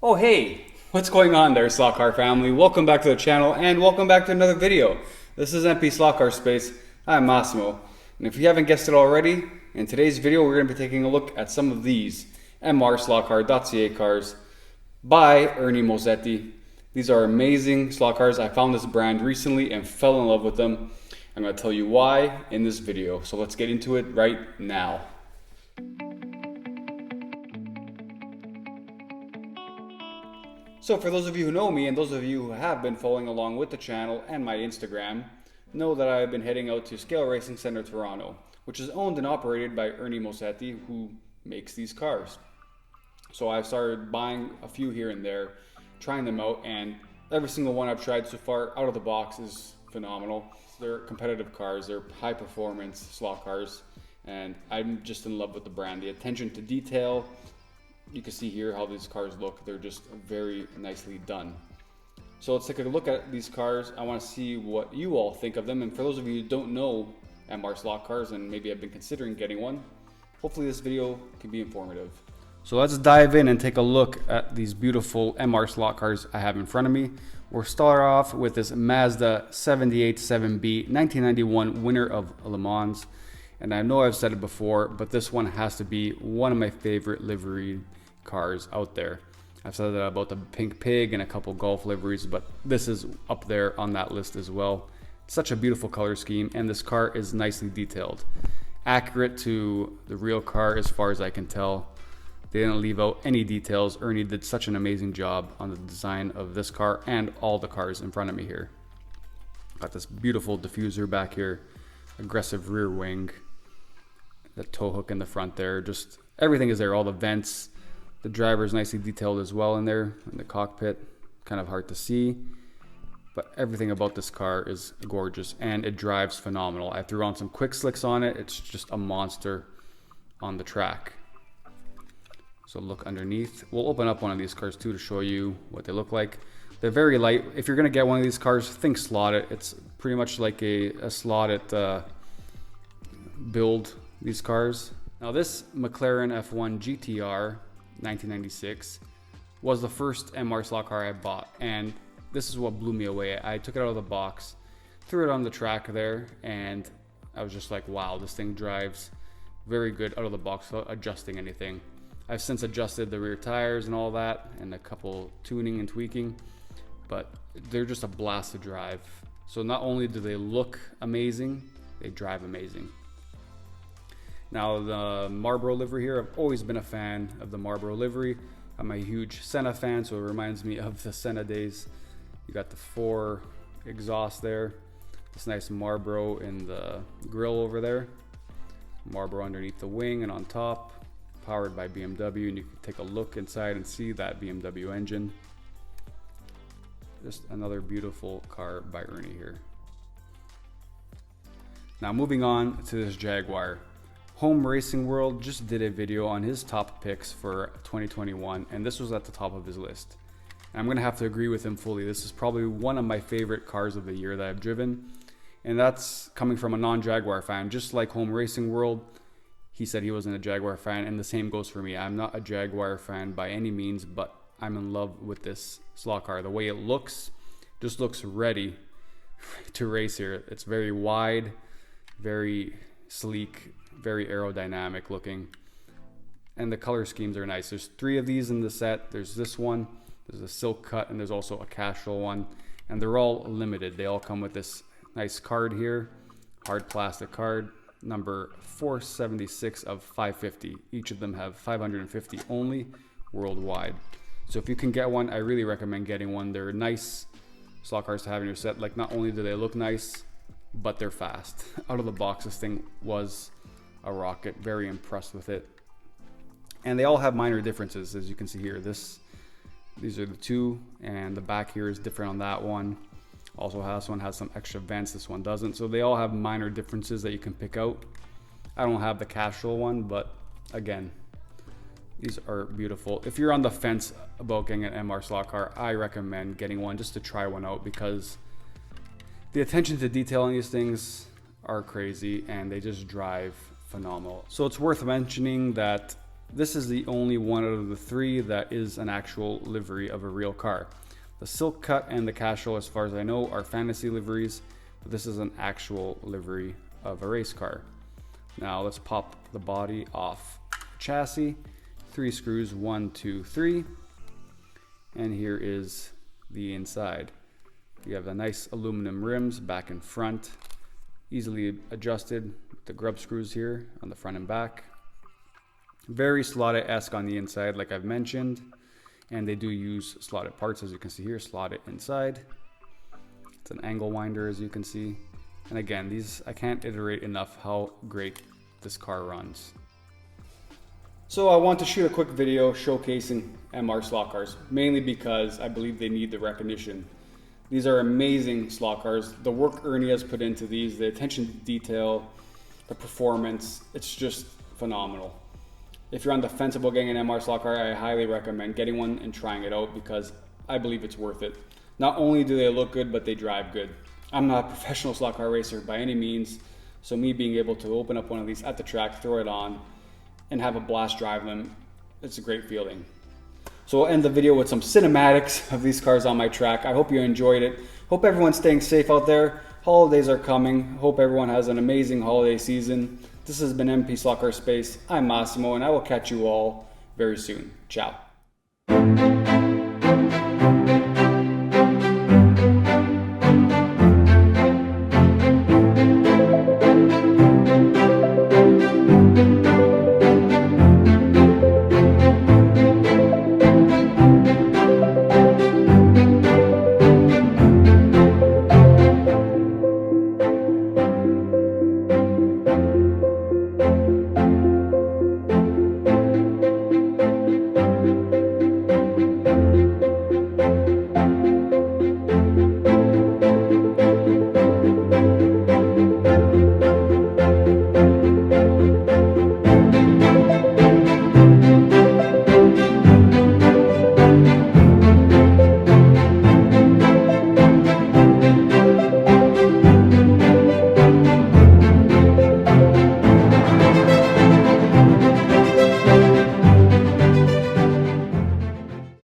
Oh hey, what's going on there, Slotcar family? Welcome back to the channel and welcome back to another video. This is MR.SLOTCAR Space. I'm Massimo, and if you haven't guessed it already, in today's video we're going to be taking a look at some of these MR.SLOTCAR.ca cars by Ernie Mossetti. These are amazing slot cars. I found this brand recently and fell in love with them. I'm going to tell you why in this video, so let's get into it right now. So for those of you who know me and those of you who have been following along with the channel and my Instagram, know that I've been heading out to Scale Racing Center Toronto, which is owned and operated by Ernie Mossetti, who makes these cars. So I've started buying a few here and there, trying them out, and every single one I've tried so far out of the box is phenomenal. They're competitive cars, they're high performance slot cars, and I'm just in love with the brand. The attention to detail, you can see here how these cars look. They're just very nicely done. So let's take a look at these cars. I want to see what you all think of them. And for those of you who don't know MR.SLOTCARs and maybe have been considering getting one, hopefully this video can be informative. So let's dive in and take a look at these beautiful MR.SLOTCARs I have in front of me. We'll start off with this Mazda 787B 1991 winner of Le Mans. And I know I've said it before, but this one has to be one of my favorite livery cars out there. I've said that about the Pink Pig and a couple Golf liveries, but this is up there on that list as well. Such a beautiful color scheme, and this car is nicely detailed. Accurate to the real car as far as I can tell. They didn't leave out any details. Ernie did such an amazing job on the design of this car and all the cars in front of me here. Got this beautiful diffuser back here, aggressive rear wing, the tow hook in the front there, just everything is there, all the vents. The driver is nicely detailed as well in there, in the cockpit, kind of hard to see, but everything about this car is gorgeous and it drives phenomenal. I threw on some quick slicks on it. It's just a monster on the track. So look underneath. We'll open up one of these cars too to show you what they look like. They're very light. If you're gonna get one of these cars, think Slot.it. It's pretty much like a Slot.it build, these cars. Now this McLaren F1 GTR 1996 was the first MR.SLOTCAR I bought, and this is what blew me away. I took it out of the box, threw it on the track there, and I was just like, wow, this thing drives very good out of the box without adjusting anything. I've since adjusted the rear tires and all that, and a couple tuning and tweaking, but they're just a blast to drive. So not only do they look amazing, they drive amazing. Now the Marlboro livery here, I've always been a fan of the Marlboro livery. I'm a huge Senna fan, so it reminds me of the Senna days. You got the 4 exhaust there, this nice Marlboro in the grill over there, Marlboro underneath the wing and on top, powered by BMW, and you can take a look inside and see that BMW engine. Just another beautiful car by Ernie here. Now moving on to this Jaguar. Home Racing World just did a video on his top picks for 2021, and this was at the top of his list. And I'm gonna have to agree with him fully. This is probably one of my favorite cars of the year that I've driven, and that's coming from a non-Jaguar fan. Just like Home Racing World, he said he wasn't a Jaguar fan, and the same goes for me. I'm not a Jaguar fan by any means, but I'm in love with this slot car. The way it looks, just looks ready to race here. It's very wide, very sleek, very aerodynamic looking, and the color schemes are nice. There's 3 of these in the set. There's this one, there's a silk cut, and there's also a casual one, and they're all limited. They all come with this nice card here, hard plastic card, number 476 of 550. Each of them have 550 only worldwide. So if you can get one, I really recommend getting one. They're nice slot cars to have in your set. Like, not only do they look nice, but they're fast. Out of the box, this thing was a rocket. Very impressed with it. And they all have minor differences, as you can see here. These are the 2, and the back here is different on that one. Also, this one has some extra vents, this one doesn't. So they all have minor differences that you can pick out. I don't have the casual one, but again, these are beautiful. If you're on the fence about getting an MR.SLOTCAR, I recommend getting one just to try one out, because the attention to detail on these things are crazy and they just drive phenomenal. So it's worth mentioning that This is the only one out of the three that is an actual livery of a real car. The Silk Cut and the Casual, as far as I know, are fantasy liveries, but this is an actual livery of a race car. Now let's pop the body off the chassis. 3 screws, 1, 2, 3. And here is the inside. You have the nice aluminum rims back and front, easily adjusted with the grub screws here on the front and back. Very Slot.it-esque on the inside, like I've mentioned. And they do use Slot.it parts, as you can see here, Slot.it inside. It's an angle winder, as you can see. And again, these, I can't iterate enough how great this car runs. So I want to shoot a quick video showcasing MR slot cars, mainly because I believe they need the recognition. These are amazing slot cars. The work Ernie has put into these, the attention to detail, the performance, it's just phenomenal. If you're on the fence about getting an MR slot car, I highly recommend getting one and trying it out because I believe it's worth it. Not only do they look good, but they drive good. I'm not a professional slot car racer by any means, so me being able to open up one of these at the track, throw it on, and have a blast drive them, it's a great feeling. So I'll end the video with some cinematics of these cars on my track. I hope you enjoyed it. Hope everyone's staying safe out there. Holidays are coming. Hope everyone has an amazing holiday season. This has been MP Slot Car Space. I'm Massimo, and I will catch you all very soon. Ciao.